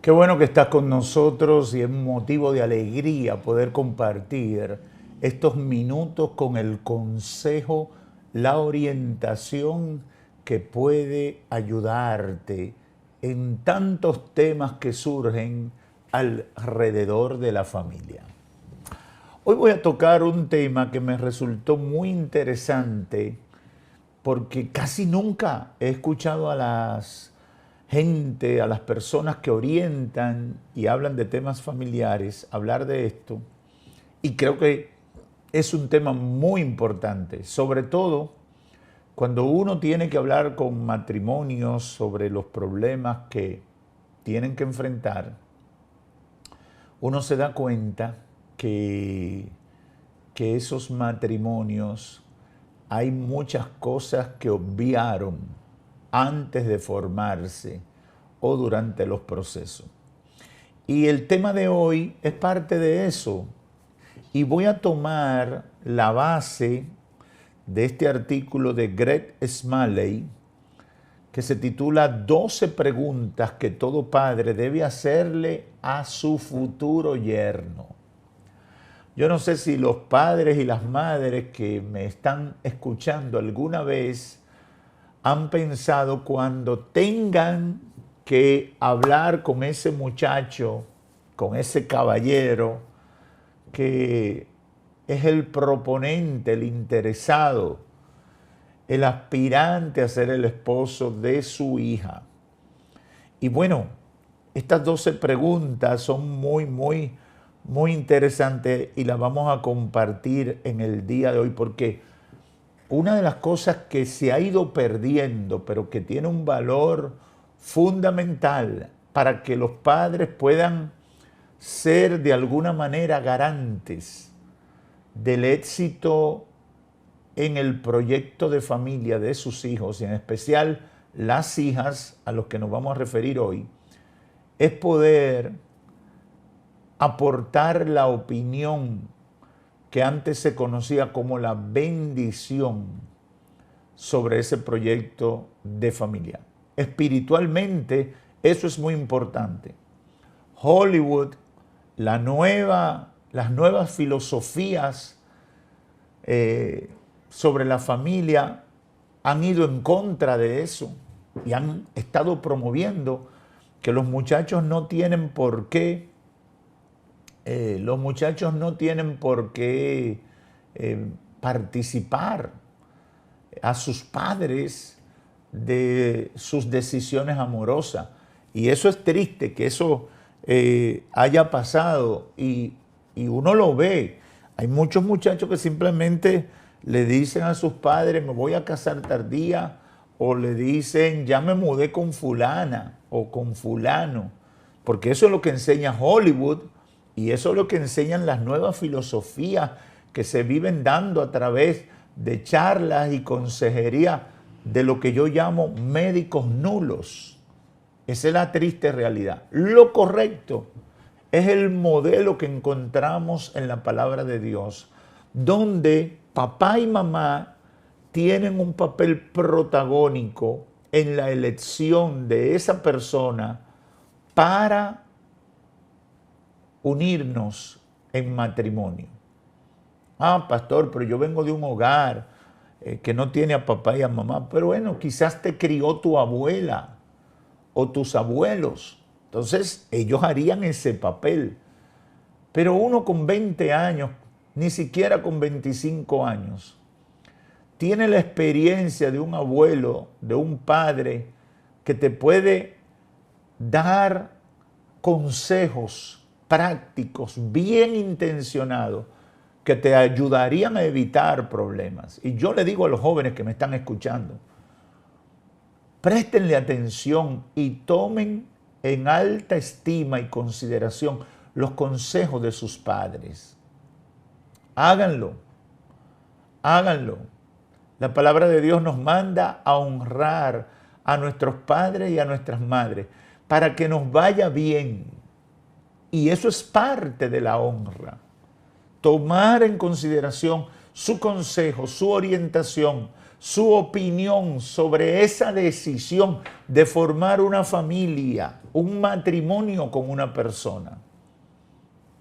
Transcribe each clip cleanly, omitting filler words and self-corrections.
Qué bueno que estás con nosotros y es motivo de alegría poder compartir estos minutos con el consejo, la orientación que puede ayudarte en tantos temas que surgen alrededor de la familia. Hoy voy a tocar un tema que me resultó muy interesante porque casi nunca he escuchado a las gente, a las personas que orientan y hablan de temas familiares, hablar de esto. Y creo que es un tema muy importante, sobre todo cuando uno tiene que hablar con matrimonios sobre los problemas que tienen que enfrentar. Uno se da cuenta que esos matrimonios hay muchas cosas que obviaron antes de formarse o durante los procesos. Y el tema de hoy es parte de eso. Y voy a tomar la base de este artículo de Greg Smalley, que se titula 12 preguntas que todo padre debe hacerle a su futuro yerno. Yo no sé si los padres y las madres que me están escuchando alguna vez han pensado cuando tengan que hablar con ese muchacho, con ese caballero que es el proponente, el interesado, el aspirante a ser el esposo de su hija. Y bueno, estas 12 preguntas son muy interesantes y las vamos a compartir en el día de hoy porque una de las cosas que se ha ido perdiendo, pero que tiene un valor fundamental para que los padres puedan ser de alguna manera garantes del éxito en el proyecto de familia de sus hijos, y en especial las hijas a los que nos vamos a referir hoy, es poder aportar la opinión que antes se conocía como la bendición sobre ese proyecto de familia. Espiritualmente, eso es muy importante. Hollywood, las nuevas filosofías sobre la familia han ido en contra de eso y han estado promoviendo que los muchachos no tienen por qué participar a sus padres de sus decisiones amorosas. Y eso es triste, que eso haya pasado y uno lo ve. Hay muchos muchachos que simplemente le dicen a sus padres, me voy a casar tardía, o le dicen, ya me mudé con fulana o con fulano, porque eso es lo que enseña Hollywood. Y eso es lo que enseñan las nuevas filosofías que se viven dando a través de charlas y consejería de lo que yo llamo médicos nulos. Esa es la triste realidad. Lo correcto es el modelo que encontramos en la palabra de Dios, donde papá y mamá tienen un papel protagónico en la elección de esa persona para unirnos en matrimonio. Ah, pastor, pero yo vengo de un hogar que no tiene a papá y a mamá. Pero bueno, quizás te crió tu abuela o tus abuelos. Entonces, ellos harían ese papel. Pero uno con 20 años, ni siquiera con 25 años, tiene la experiencia de un abuelo, de un padre, que te puede dar consejos prácticos, bien intencionados, que te ayudarían a evitar problemas. Y yo le digo a los jóvenes que me están escuchando, préstenle atención y tomen en alta estima y consideración los consejos de sus padres. Háganlo, háganlo. La palabra de Dios nos manda a honrar a nuestros padres y a nuestras madres para que nos vaya bien. Y eso es parte de la honra. Tomar en consideración su consejo, su orientación, su opinión sobre esa decisión de formar una familia, un matrimonio con una persona.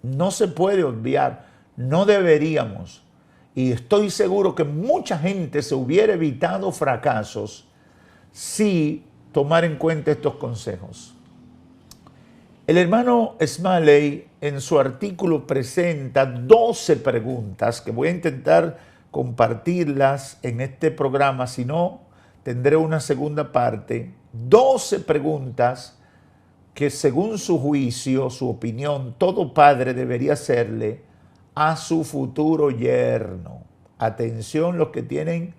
No se puede obviar, no deberíamos. Y estoy seguro que mucha gente se hubiera evitado fracasos si tomara en cuenta estos consejos. El hermano Smalley en su artículo presenta 12 preguntas que voy a intentar compartirlas en este programa, si no tendré una segunda parte. 12 preguntas que según su juicio, su opinión, todo padre debería hacerle a su futuro yerno. Atención los que tienen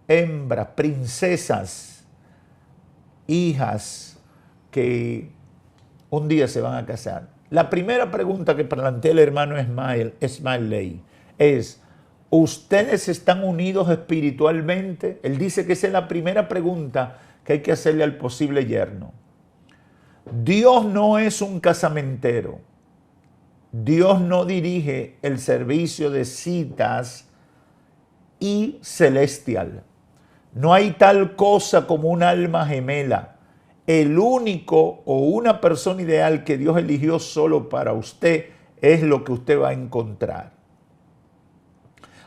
hembras, princesas, hijas que un día se van a casar. La primera pregunta que plantea el hermano Smalley es, ¿ustedes están unidos espiritualmente? Él dice que esa es la primera pregunta que hay que hacerle al posible yerno. Dios no es un casamentero. Dios no dirige el servicio de citas y celestial. No hay tal cosa como un alma gemela. El único o una persona ideal que Dios eligió solo para usted es lo que usted va a encontrar.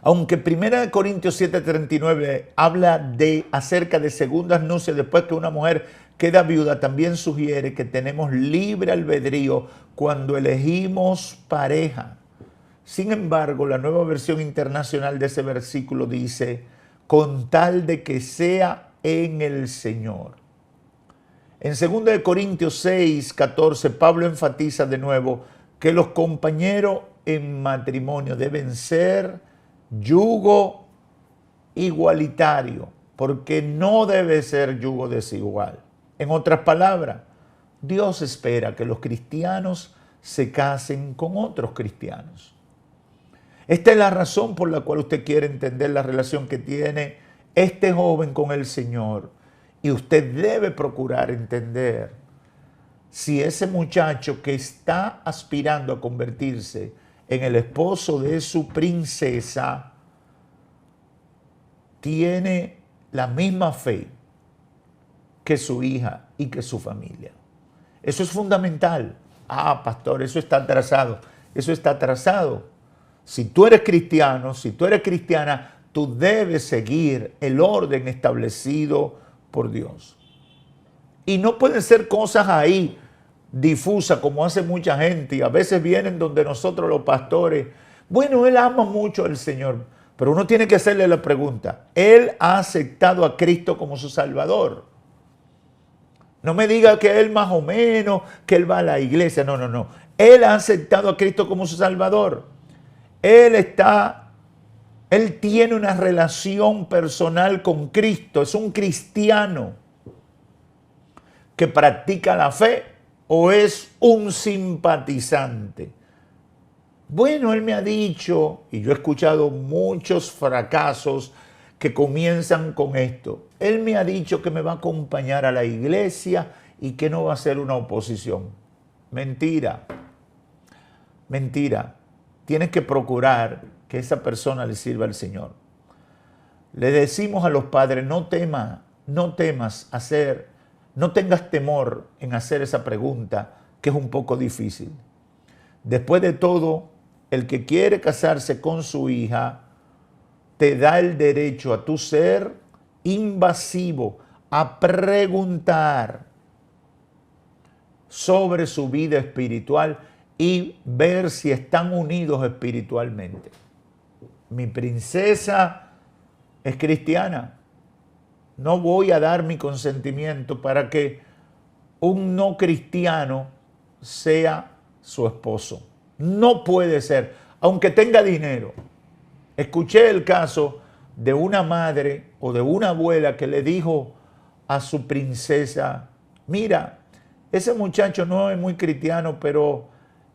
Aunque 1 Corintios 7:39 habla acerca de segundas nupcias después que una mujer queda viuda, también sugiere que tenemos libre albedrío cuando elegimos pareja. Sin embargo, la Nueva Versión Internacional de ese versículo dice, con tal de que sea en el Señor. En 2 Corintios 6:14, Pablo enfatiza de nuevo que los compañeros en matrimonio deben ser yugo igualitario, porque no debe ser yugo desigual. En otras palabras, Dios espera que los cristianos se casen con otros cristianos. Esta es la razón por la cual usted quiere entender la relación que tiene este joven con el Señor. Y usted debe procurar entender si ese muchacho que está aspirando a convertirse en el esposo de su princesa tiene la misma fe que su hija y que su familia. Eso es fundamental. Ah, pastor, eso está atrasado. Eso está atrasado. Si tú eres cristiano, si tú eres cristiana, tú debes seguir el orden establecido por Dios. Y no pueden ser cosas ahí difusas como hace mucha gente. Y a veces vienen donde nosotros los pastores. Bueno, él ama mucho al Señor, pero uno tiene que hacerle la pregunta. ¿Él ha aceptado a Cristo como su Salvador? No me diga que él más o menos, que él va a la iglesia. No, no, no. Él ha aceptado a Cristo como su Salvador. Él tiene una relación personal con Cristo. Es un cristiano que practica la fe o es un simpatizante. Bueno, él me ha dicho, y yo he escuchado muchos fracasos que comienzan con esto. Él me ha dicho que me va a acompañar a la iglesia y que no va a ser una oposición. Mentira. Mentira. Tienes que procurar que esa persona le sirva al Señor. Le decimos a los padres, no tengas temor en hacer esa pregunta, que es un poco difícil. Después de todo, el que quiere casarse con su hija te da el derecho a tu ser invasivo, a preguntar sobre su vida espiritual y ver si están unidos espiritualmente. Mi princesa es cristiana. No voy a dar mi consentimiento para que un no cristiano sea su esposo. No puede ser, aunque tenga dinero. Escuché el caso de una madre o de una abuela que le dijo a su princesa, mira, ese muchacho no es muy cristiano, pero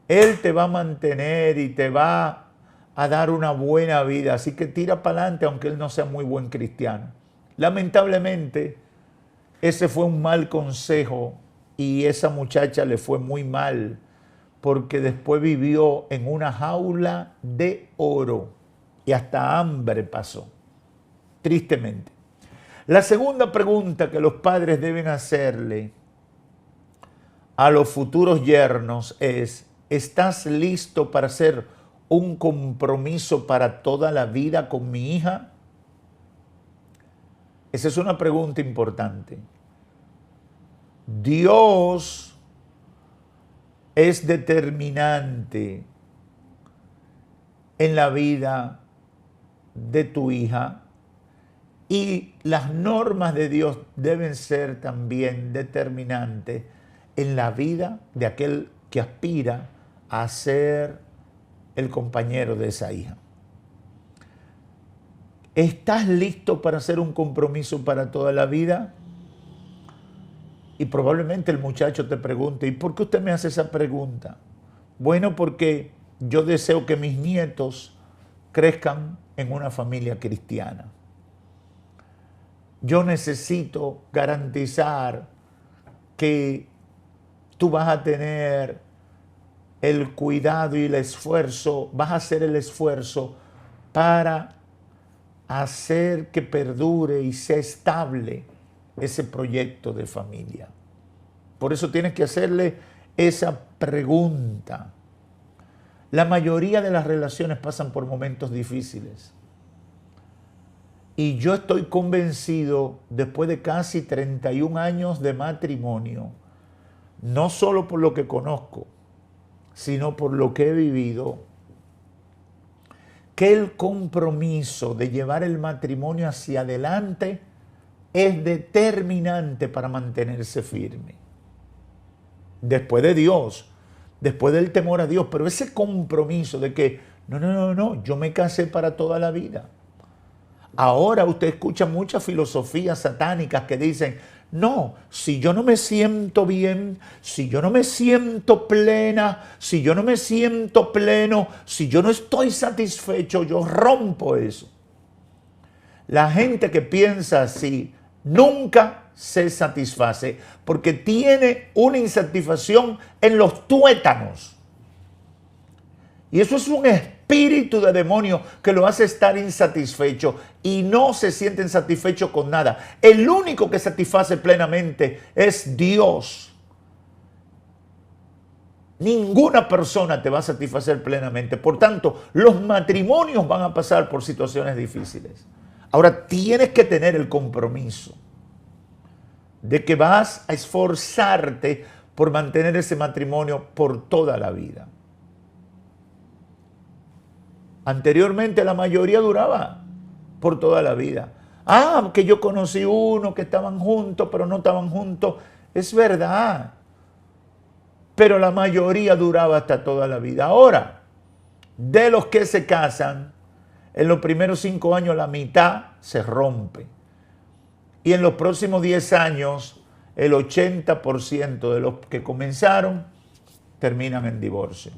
él te va a mantener y te va a dar una buena vida, así que tira para adelante aunque él no sea muy buen cristiano. Lamentablemente, ese fue un mal consejo y esa muchacha le fue muy mal porque después vivió en una jaula de oro y hasta hambre pasó, tristemente. La segunda pregunta que los padres deben hacerle a los futuros yernos es: ¿estás listo para hacer un compromiso para toda la vida con mi hija? Esa es una pregunta importante. Dios es determinante en la vida de tu hija y las normas de Dios deben ser también determinantes en la vida de aquel que aspira a ser el compañero de esa hija. ¿Estás listo para hacer un compromiso para toda la vida? Y probablemente el muchacho te pregunte: ¿y por qué usted me hace esa pregunta? Bueno, porque yo deseo que mis nietos crezcan en una familia cristiana. Yo necesito garantizar que tú vas a tener el cuidado y el esfuerzo, vas a hacer el esfuerzo para hacer que perdure y sea estable ese proyecto de familia. Por eso tienes que hacerle esa pregunta. La mayoría de las relaciones pasan por momentos difíciles. Y yo estoy convencido, después de casi 31 años de matrimonio, no solo por lo que conozco, sino por lo que he vivido, que el compromiso de llevar el matrimonio hacia adelante es determinante para mantenerse firme. Después de Dios, después del temor a Dios, pero ese compromiso de que no, yo me casé para toda la vida. Ahora usted escucha muchas filosofías satánicas que dicen: no, si yo no me siento bien, si yo no me siento plena, si yo no me siento pleno, si yo no estoy satisfecho, yo rompo eso. La gente que piensa así nunca se satisface porque tiene una insatisfacción en los tuétanos. Y eso es un espíritu de demonio que lo hace estar insatisfecho y no se sienten satisfechos con nada. El único que satisface plenamente es Dios. Ninguna persona te va a satisfacer plenamente. Por tanto, los matrimonios van a pasar por situaciones difíciles. Ahora tienes que tener el compromiso de que vas a esforzarte por mantener ese matrimonio por toda la vida. Anteriormente la mayoría duraba por toda la vida. Que yo conocí uno que estaban juntos, pero no estaban juntos. Es verdad. Pero la mayoría duraba hasta toda la vida. Ahora, de los que se casan, en los primeros 5 años la mitad se rompe. Y en los próximos 10 años, el 80% de los que comenzaron terminan en divorcio.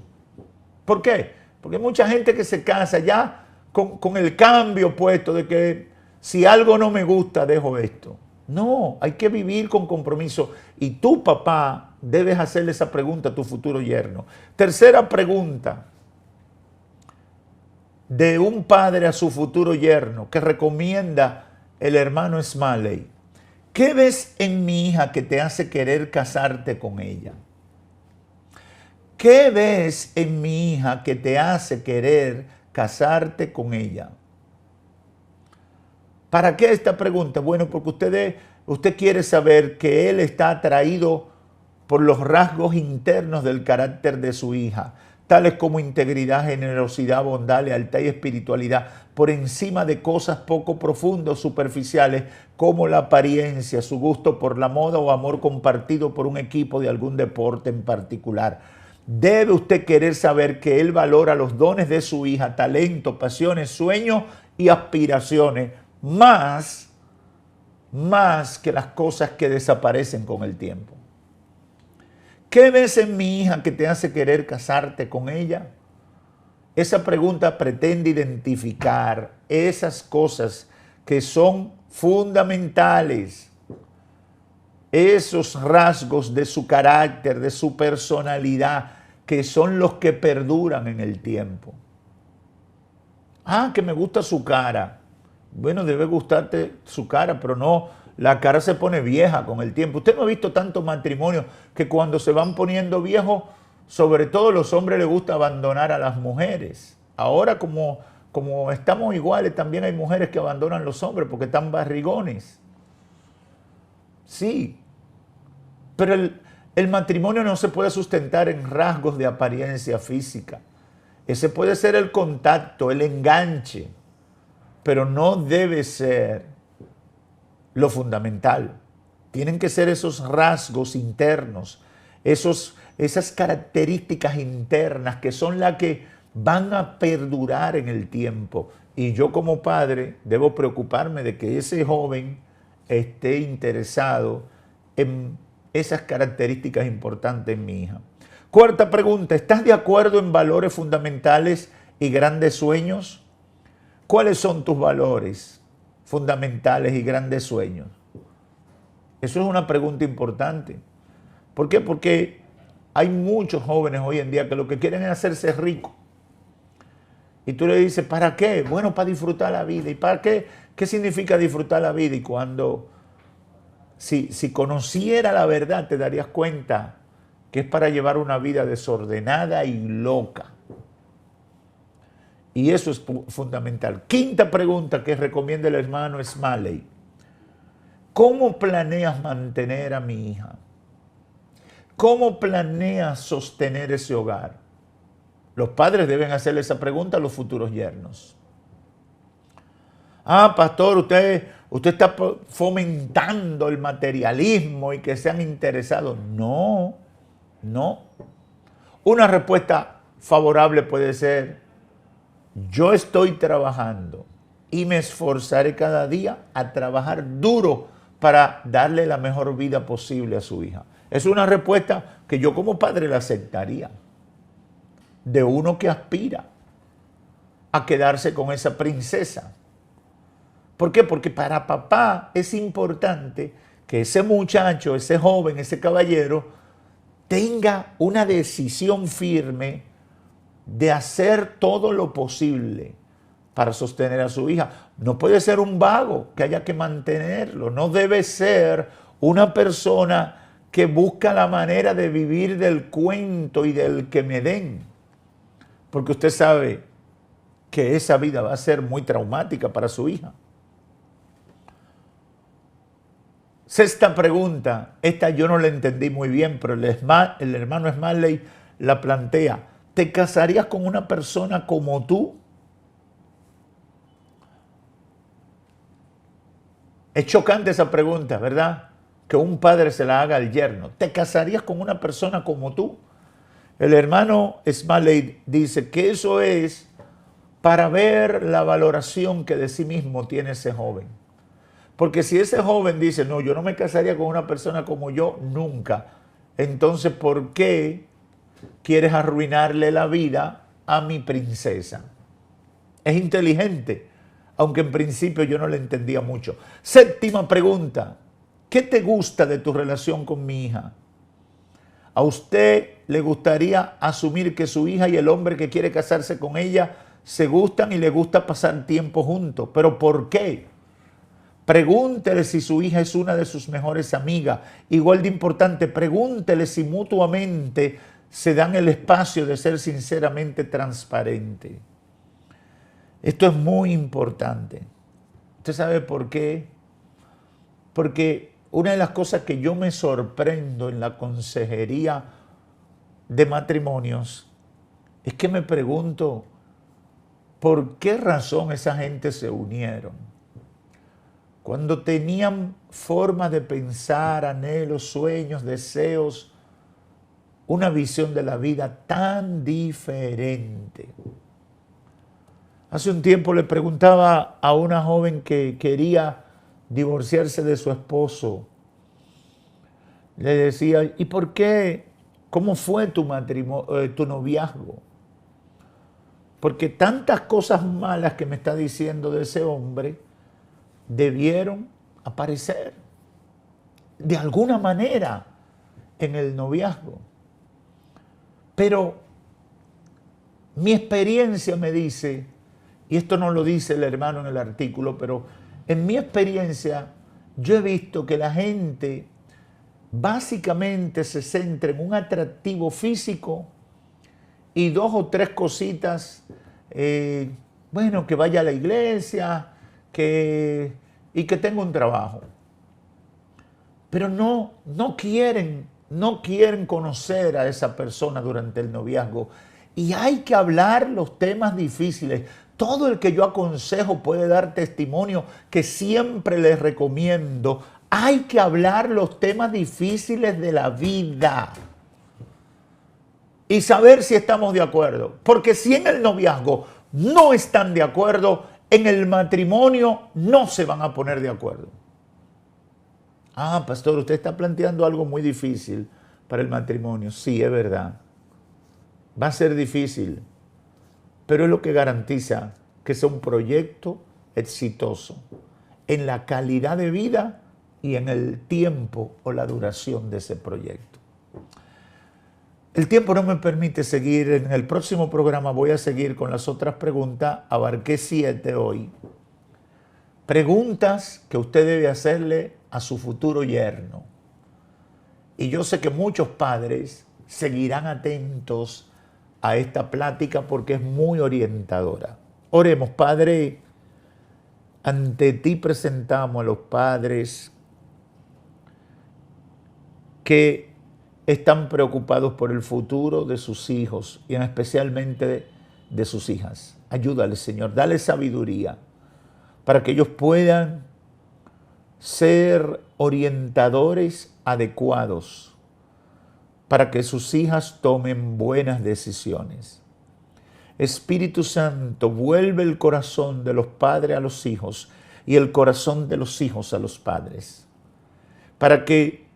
¿Por qué? Porque hay mucha gente que se casa ya con el cambio puesto de que si algo no me gusta, dejo esto. No, hay que vivir con compromiso. Y tú, papá, debes hacerle esa pregunta a tu futuro yerno. Tercera pregunta de un padre a su futuro yerno que recomienda el hermano Smalley. ¿Qué ves en mi hija que te hace querer casarte con ella? ¿Qué ves en mi hija que te hace querer casarte con ella? ¿Para qué esta pregunta? Bueno, porque usted quiere saber que él está atraído por los rasgos internos del carácter de su hija, tales como integridad, generosidad, bondad, lealtad y espiritualidad, por encima de cosas poco profundas, superficiales, como la apariencia, su gusto por la moda o amor compartido por un equipo de algún deporte en particular. Debe usted querer saber que él valora los dones de su hija, talento, pasiones, sueños y aspiraciones, más que las cosas que desaparecen con el tiempo. ¿Qué ves en mi hija que te hace querer casarte con ella? Esa pregunta pretende identificar esas cosas que son fundamentales, esos rasgos de su carácter, de su personalidad, que son los que perduran en el tiempo. Que me gusta su cara. Bueno, debe gustarte su cara, pero no, la cara se pone vieja con el tiempo. Usted no ha visto tantos matrimonios que cuando se van poniendo viejos, sobre todo los hombres les gusta abandonar a las mujeres. Ahora como estamos iguales, también hay mujeres que abandonan a los hombres porque están barrigones. Sí, pero el matrimonio no se puede sustentar en rasgos de apariencia física. Ese puede ser el contacto, el enganche, pero no debe ser lo fundamental. Tienen que ser esos rasgos internos, esas características internas que son las que van a perdurar en el tiempo. Y yo como padre debo preocuparme de que ese joven esté interesado en esas características importantes en mi hija. Cuarta pregunta, ¿estás de acuerdo en valores fundamentales y grandes sueños? ¿Cuáles son tus valores fundamentales y grandes sueños? Eso es una pregunta importante. ¿Por qué? Porque hay muchos jóvenes hoy en día que lo que quieren es hacerse ricos. Y tú le dices, ¿para qué? Bueno, para disfrutar la vida. ¿Y para qué? ¿Qué significa disfrutar la vida? Y cuando, si conociera la verdad, te darías cuenta que es para llevar una vida desordenada y loca. Y eso es fundamental. Quinta pregunta que recomienda el hermano Smalley. ¿Cómo planeas mantener a mi hija? ¿Cómo planeas sostener ese hogar? Los padres deben hacerle esa pregunta a los futuros yernos. Ah, pastor, usted está fomentando el materialismo y que sean interesados. No, no. Una respuesta favorable puede ser, yo estoy trabajando y me esforzaré cada día a trabajar duro para darle la mejor vida posible a su hija. Es una respuesta que yo como padre la aceptaría. De uno que aspira a quedarse con esa princesa. ¿Por qué? Porque para papá es importante que ese muchacho, ese joven, ese caballero tenga una decisión firme de hacer todo lo posible para sostener a su hija. No puede ser un vago que haya que mantenerlo. No debe ser una persona que busca la manera de vivir del cuento y del que me den. Porque usted sabe que esa vida va a ser muy traumática para su hija. Sexta pregunta, esta yo no la entendí muy bien, pero el hermano Smalley la plantea. ¿Te casarías con una persona como tú? Es chocante esa pregunta, ¿verdad? Que un padre se la haga al yerno. ¿Te casarías con una persona como tú? El hermano Smalley dice que eso es para ver la valoración que de sí mismo tiene ese joven. Porque si ese joven dice, no, yo no me casaría con una persona como yo, nunca. Entonces, ¿por qué quieres arruinarle la vida a mi princesa? Es inteligente, aunque en principio yo no le entendía mucho. Séptima pregunta, ¿qué te gusta de tu relación con mi hija? ¿A usted le gustaría asumir que su hija y el hombre que quiere casarse con ella se gustan y le gusta pasar tiempo juntos? ¿Pero por qué? Pregúntele si su hija es una de sus mejores amigas. Igual de importante, pregúntele si mutuamente se dan el espacio de ser sinceramente transparente. Esto es muy importante. ¿Usted sabe por qué? Porque una de las cosas que yo me sorprendo en la consejería de matrimonios es que me pregunto por qué razón esa gente se unieron. Cuando tenían formas de pensar, anhelos, sueños, deseos, una visión de la vida tan diferente. Hace un tiempo le preguntaba a una joven que quería divorciarse de su esposo. Le decía, ¿y por qué? ¿Cómo fue tu noviazgo? Porque tantas cosas malas que me está diciendo de ese hombre debieron aparecer de alguna manera en el noviazgo. Pero mi experiencia me dice, y esto no lo dice el hermano en el artículo, pero en mi experiencia yo he visto que la gente básicamente se centra en un atractivo físico y 2 o 3 cositas, bueno, que vaya a la iglesia y que tenga un trabajo. Pero no quieren conocer a esa persona durante el noviazgo. Y hay que hablar los temas difíciles. Todo el que yo aconsejo puede dar testimonio que siempre les recomiendo. Hay que hablar los temas difíciles de la vida y saber si estamos de acuerdo. Porque si en el noviazgo no están de acuerdo, en el matrimonio no se van a poner de acuerdo. Ah, pastor, usted está planteando algo muy difícil para el matrimonio. Sí, es verdad. Va a ser difícil, pero es lo que garantiza que sea un proyecto exitoso en la calidad de vida y en el tiempo o la duración de ese proyecto. El tiempo no me permite seguir. En el próximo programa voy a seguir con las otras preguntas. Abarqué 7 hoy. Preguntas que usted debe hacerle a su futuro yerno. Y yo sé que muchos padres seguirán atentos a esta plática porque es muy orientadora. Oremos. Padre, ante ti presentamos a los padres que están preocupados por el futuro de sus hijos y especialmente de sus hijas. Ayúdales, Señor, dale sabiduría para que ellos puedan ser orientadores adecuados para que sus hijas tomen buenas decisiones. Espíritu Santo, vuelve el corazón de los padres a los hijos y el corazón de los hijos a los padres, para que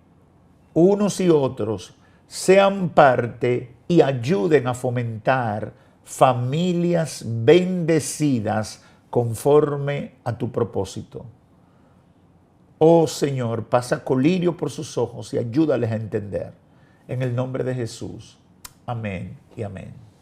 unos y otros sean parte y ayuden a fomentar familias bendecidas conforme a tu propósito. Oh Señor, pasa colirio por sus ojos y ayúdales a entender. En el nombre de Jesús. Amén y amén.